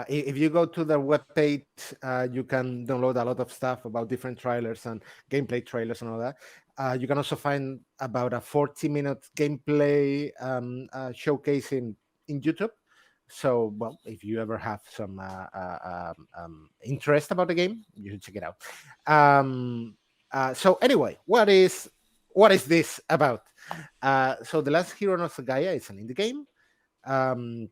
If you go to the webpage, you can download a lot of stuff about different trailers and gameplay trailers and all that. You can also find about a 40-minute gameplay showcase in YouTube. So, well, if you ever have some interest about the game, you should check it out. So, anyway, what is this about? So, The Last Hero of Nostalgaia is an indie game. Um,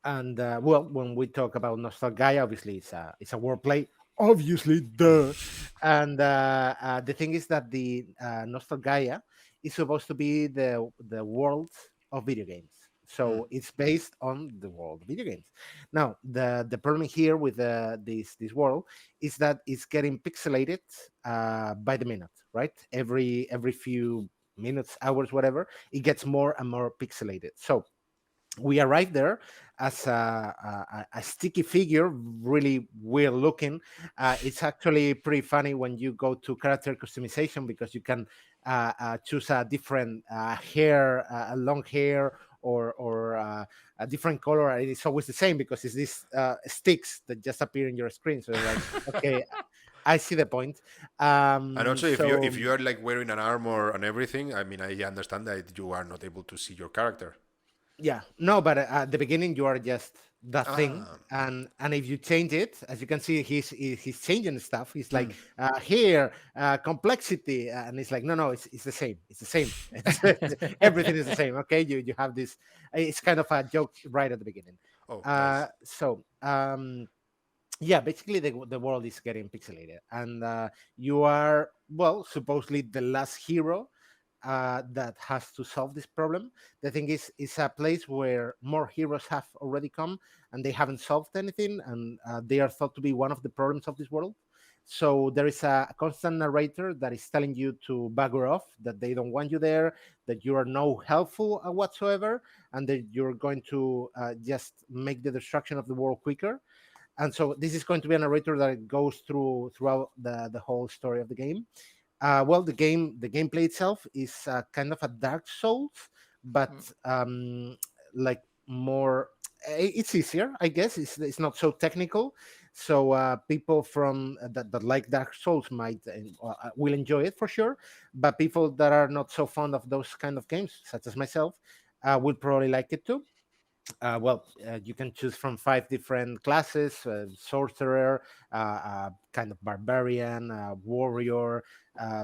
and well, when we talk about Nostalgaia, obviously it's a wordplay, obviously, duh. And the thing is that the Nostalgaia is supposed to be the world of video games. Hmm. So it's based on the world of video games. Now, the problem here with this world is that it's getting pixelated by the minute, right? Every few minutes, hours, whatever, it gets more and more pixelated. So we arrived there as a sticky figure, really weird looking. It's actually pretty funny when you go to character customization because you can choose a different hair, long hair, or a different color. And it's always the same because it's these sticks that just appear in your screen. So you're like, okay, I see the point. And also, if So you are like wearing an armor and everything, I mean, I understand that you are not able to see your character. yeah, no, but at the beginning you are just that thing, Ah, and if you change it, as you can see, he's changing stuff. He's hmm. like here, complexity, and it's like no, it's the same. It's the same. Everything is the same. Okay, you have this. It's kind of a joke right at the beginning. Oh, nice. So yeah, basically the world is getting pixelated, and you are, well, supposedly the last hero that has to solve this problem. The thing is, it's a place where more heroes have already come and they haven't solved anything, and they are thought to be one of the problems of this world. So there is a constant narrator that is telling you to bugger off, that they don't want you there, that you are no helpful whatsoever, and that you're going to just make the destruction of the world quicker. And so this is going to be a narrator that goes throughout the whole story of the game. Well, the gameplay itself is kind of a Dark Souls, but like more. It's easier, I guess. It's not so technical, so people from that like Dark Souls might will enjoy it for sure. But people that are not so fond of those kind of games, such as myself, will probably like it too. Well, you can choose from 5 different classes: sorcerer, kind of barbarian, warrior,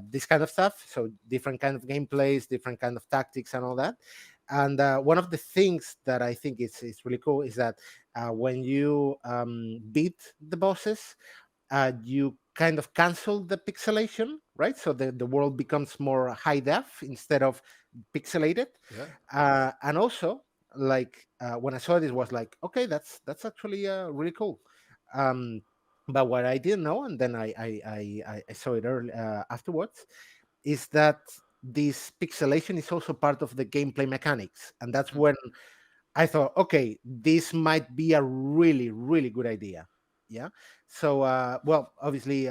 this kind of stuff. So different kind of gameplays, different kind of tactics, and all that. And one of the things that I think is really cool is that when you beat the bosses, you kind of cancel the pixelation, right? So the world becomes more high def instead of pixelated. Yeah. And also, like when I saw this, was like, okay, that's actually really cool. Um, but what I didn't know, and then I saw it early afterwards, is that this pixelation is also part of the gameplay mechanics, and that's when I thought, okay, this might be a really, really good idea. Yeah. So, well, obviously,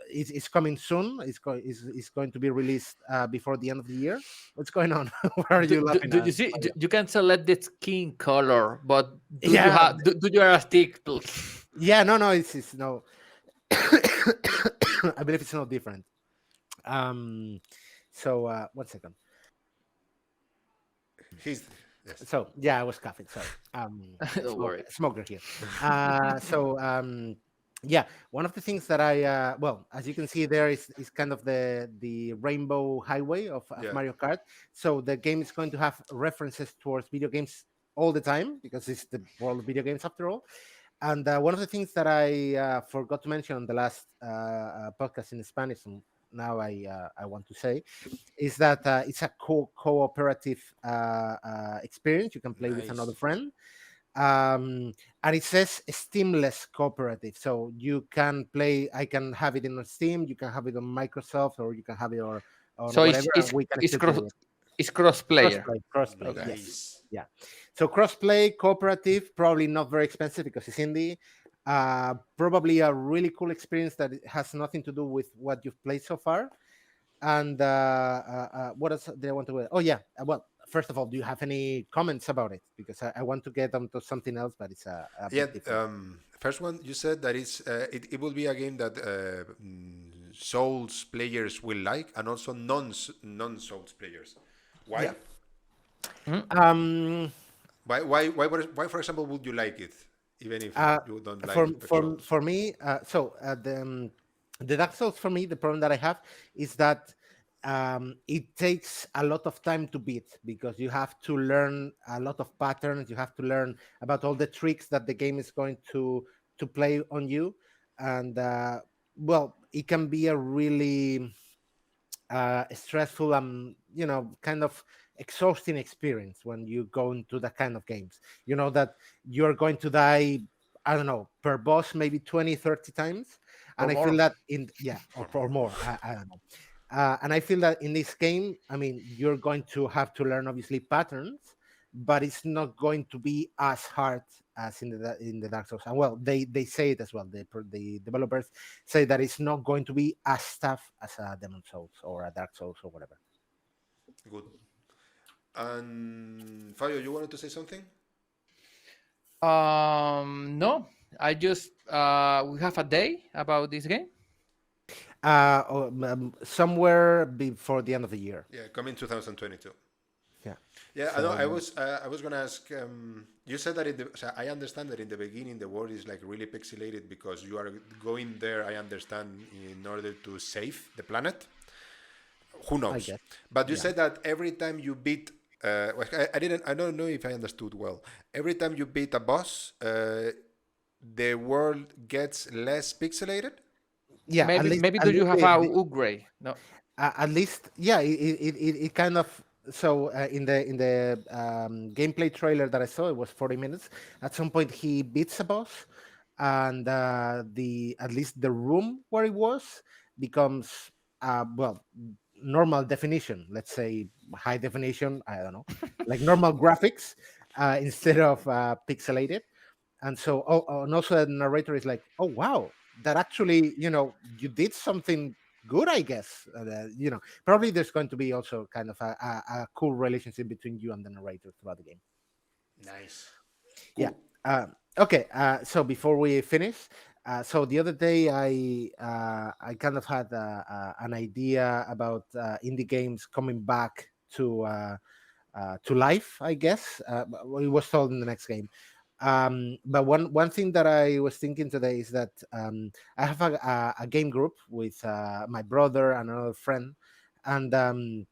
it's coming soon. It's going to be released before the end of the year. What's going on? What are you laughing Do at, you see? Mario? You can select the skin color, but do you Yeah, have do you have a stick? yeah. No, it's no. I believe it's no different. Um, so 1 second. He's yes. So yeah, I was coughing. Sorry. Don't worry. Smoker here. Yeah, one of the things that I well, as you can see there is kind of the rainbow highway of Yeah. Mario Kart. So the game is going to have references towards video games all the time because it's the world of video games after all. And one of the things that I forgot to mention on the last podcast in Spanish, and now I want to say, is that it's a cooperative experience. You can play with another Nice. friend, and it says Steamless cooperative. So you can play. I can have it in Steam. You can have it on Microsoft, or you can have it on So whatever, and we can still play it. it's cross player. Crossplay. Okay. Yes, Nice. yeah. So crossplay, cooperative, probably not very expensive because it's indie. Probably a really cool experience that it has nothing to do with what you've played so far. And what else did I want to? Oh yeah, well, first of all, do you have any comments about it? Because I want to get onto something else, but it's a Yeah. bit different. First one, you said that it will be a game that Souls players will like, and also non Souls players. Why? Yeah. Mhm. Um, Why, for example, would you like it, even if uh, you don't for like the for Souls? for me, the Dark Souls for me, the problem that I have is that it takes a lot of time to beat because you have to learn a lot of patterns. You have to learn about all the tricks that the game is going to play on you, and well, it can be a really stressful and kind of exhausting experience when you go into that kind of games. You know that you're going to die, I don't know, per boss maybe 20, 30 times. Or And I feel more. that in yeah, Or or more? more, I don't know. And I feel that in this game, I mean, you're going to have to learn obviously patterns, but it's not going to be as hard as in the Dark Souls. And well, they say it as well. The developers say that it's not going to be as tough as a Demon Souls or a Dark Souls or whatever. Good. And Fabio, you wanted to say something? No, I just we have a day about this game. Somewhere before the end of the year. Yeah, coming 2022. Yeah. Yeah, I know. So I was gonna ask. You said that so I understand that in the beginning the world is like really pixelated because you are going there. I understand in order to save the planet. Who I knows? guess. But you Yeah. said that every time you beat. Well, I didn't. I don't know if I understood well. Every time you beat a boss, the world gets less pixelated. Yeah. At least Maybe at do you least have a upgrade? No. at least yeah, it kind of so in the gameplay trailer that I saw, it was 40 minutes. At some point he beats a boss, and the at least the room where it was becomes well, normal definition, let's say high definition, I don't know, like normal graphics, instead of pixelated. And so and also the narrator is like, oh wow, that actually, you did something good, I guess. Probably there's going to be also kind of a cool relationship between you and the narrator throughout the game. Nice. Yeah. Cool. Okay. So before we finish, so the other day I kind of had an idea about indie games coming back to life, I guess. It was told in the next game. But one thing that I was thinking today is that I have a game group with my brother and another friend, and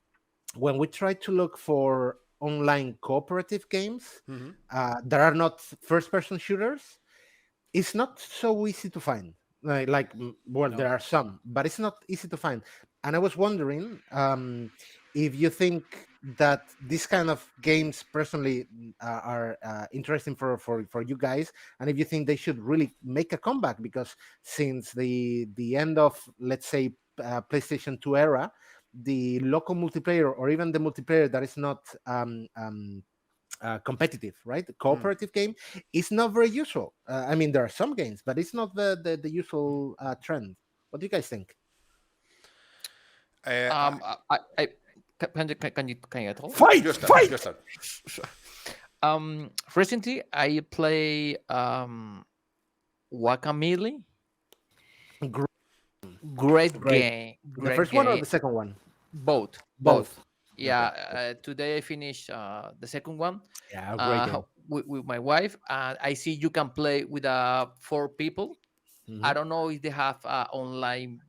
when we try to look for online cooperative games Hmm. that are not first-person shooters, it's not so easy to find. Well, No. there are some, but it's not easy to find. And I was wondering if you think that this kind of games personally are interesting for you guys, and if you think they should really make a comeback, because since the end of, let's say, PlayStation 2 era, the local multiplayer or even the multiplayer that is not competitive, right? The cooperative game is not very usual. I mean, there are some games, but it's not the usual trend. What do you guys think? Uh, I, I can you tell? Fight! you start. You Fight! start. Recently I play Guacamole. Gr- Great Great. game. The Great first one or game. the second one? Both. Both. Both. Yeah. Okay. Today I finished the second one Yeah, great game. with my wife, and I see you can play with four people. I Mhm. don't know if they have online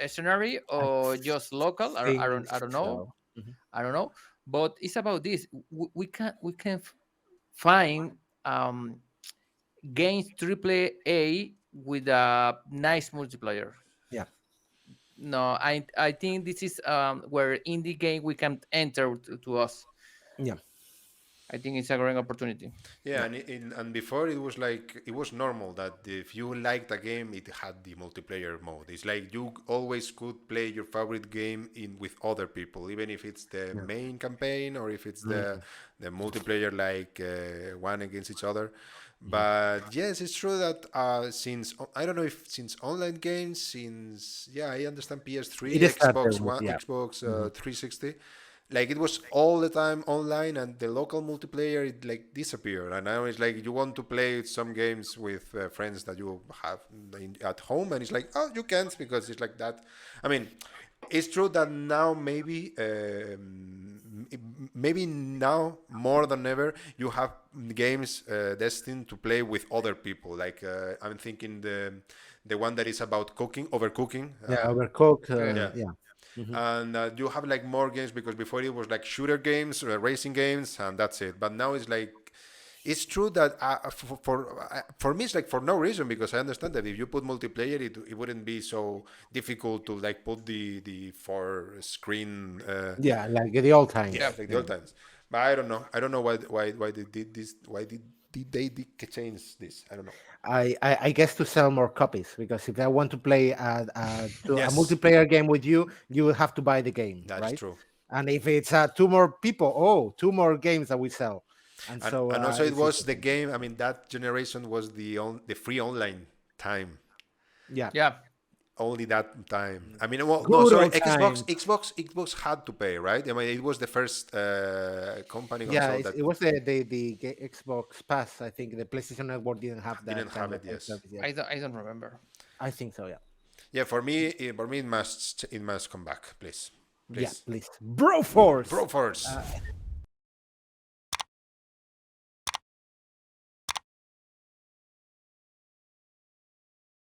scenario I or just local. think I don't know. so. Mhm. I don't know. But it's about this. We can find games triple A with a nice multiplayer. Yeah. No, I think this is where indie game we can enter to us. Yeah. I think it's a great opportunity. Yeah, Yeah. and before it was like it was normal that if you liked a game, it had the multiplayer mode. It's like you always could play your favorite game in with other people, even if it's the Yeah. main campaign or if it's the Mhm. the multiplayer like one against each other. Mhm. But yes, it's true that since I don't know if since online games, since yeah, I understand PS3, It is started Xbox with One, yeah. Xbox Mhm. 360. like it was all the time online, and the local multiplayer it like disappeared. And now it's like you want to play some games with friends that you have at home, and it's like, oh, you can't because it's like that. I mean, it's true that now maybe now more than ever you have games destined to play with other people. Like I'm thinking the one that is about cooking, overcooking. Yeah, Overcooked. Yeah. Yeah, Yeah. Hmm. and you have like more games because before it was like shooter games, racing games, and that's it. But now it's like it's true that for me it's like for no reason, because I understand that if you put multiplayer, it wouldn't be so difficult to like put the four screen Yeah, like the old times. yeah, Yeah. like the Yeah. old times. But I don't know why they did this, why did they change this, I don't know. I guess to sell more copies, because if I want to play a Yes, multiplayer game with you, you will have to buy the game, that's right? true. And if it's two more people, oh, two more games that we sell, and so And also it it's was the interesting. game. I mean, that generation was the free online time. Yeah, Yeah. Only that time. I mean, well, no, good sorry. old Xbox, times. Xbox, Xbox had to pay, right? I mean, it was the first company Yeah, console that it was the Xbox Pass. I think the PlayStation Network didn't have didn't that have kind of it. Yes. service yet. I don't remember. I think so. Yeah. Yeah. For me, it must come back, please, Yeah, please. please. Bro Force. Broforce.